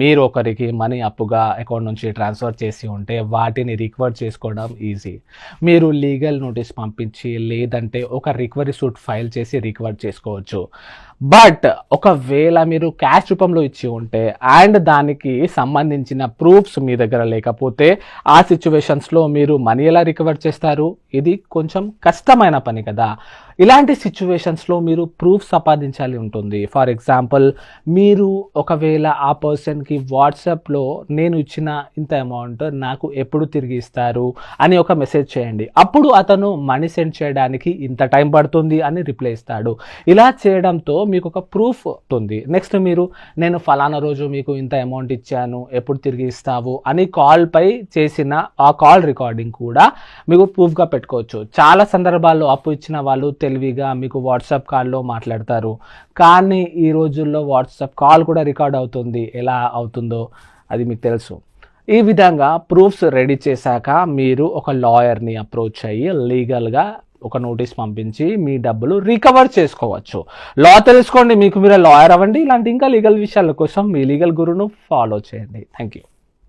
మీరు ఒకరికి మనీ అప్పుగా అకౌంట్ నుంచి ట్రాన్స్ఫర్ చేసి ఉంటే వాటిని రికవర్ చేసుకోవడం ఈజీ. మీరు లీగల్ నోటీస్ పంపించి లేదంటే ఒక రికవరీ సూట్ ఫైల్ చేసి రికవర్ చేసుకోవచ్చు. బట్ ఒకవేళ మీరు క్యాష్ రూపంలో ఇచ్చి ఉంటే అండ్ దానికి సంబంధించిన ప్రూఫ్స్ మీ దగ్గర లేకపోతే ఆ సిచ్యువేషన్స్లో మీరు మనీ ఎలా రికవర్ చేస్తారు? ఇది కొంచెం కష్టమైన పని కదా. ఇలాంటి సిచ్యువేషన్స్లో మీరు ప్రూఫ్ సంపాదించాలి ఉంటుంది. ఫర్ ఎగ్జాంపుల్, మీరు ఒకవేళ ఆ పర్సన్కి వాట్సాప్లో నేను ఇచ్చిన ఇంత అమౌంట్ నాకు ఎప్పుడు తిరిగి ఇస్తారు అని ఒక మెసేజ్ చేయండి. అప్పుడు అతను మనీ సెండ్ చేయడానికి ఇంత టైం పడుతుంది అని రిప్లై ఇస్తాడు. ఇలా చేయడంతో మీకు ఒక ప్రూఫ్ ఉంటుంది. నెక్స్ట్ మీరు నేను ఫలానా రోజు మీకు ఇంత అమౌంట్ ఇచ్చాను ఎప్పుడు తిరిగి ఇస్తావు అని కాల్పై చేసిన ఆ కాల్ రికార్డింగ్ కూడా మీకు ప్రూఫ్గా పెట్టుకోవచ్చు. చాలా సందర్భాల్లో అప్పు ఇచ్చిన వాళ్ళు తెలివిగా మీకు వాట్సాప్ కాల్లో మాట్లాడతారు, కానీ ఈ రోజుల్లో వాట్సాప్ కాల్ కూడా రికార్డ్ అవుతుంది. ఎలా అవుతుందో అది మీకు తెలుసు. ఈ విధంగా ప్రూఫ్స్ రెడీ చేశాక మీరు ఒక లాయర్ని అప్రోచ్ అయ్యి లీగల్గా ఒక నోటీస్ పంపించి మీ డబ్బులు రికవర్ చేసుకోవచ్చు. లా తెలుసుకోండి, మీకు మీరే లాయర్ అవ్వండి. ఇలాంటి ఇంకా లీగల్ విషయాల కోసం మీ లీగల్ గురును ఫాలో చేయండి. Thank you.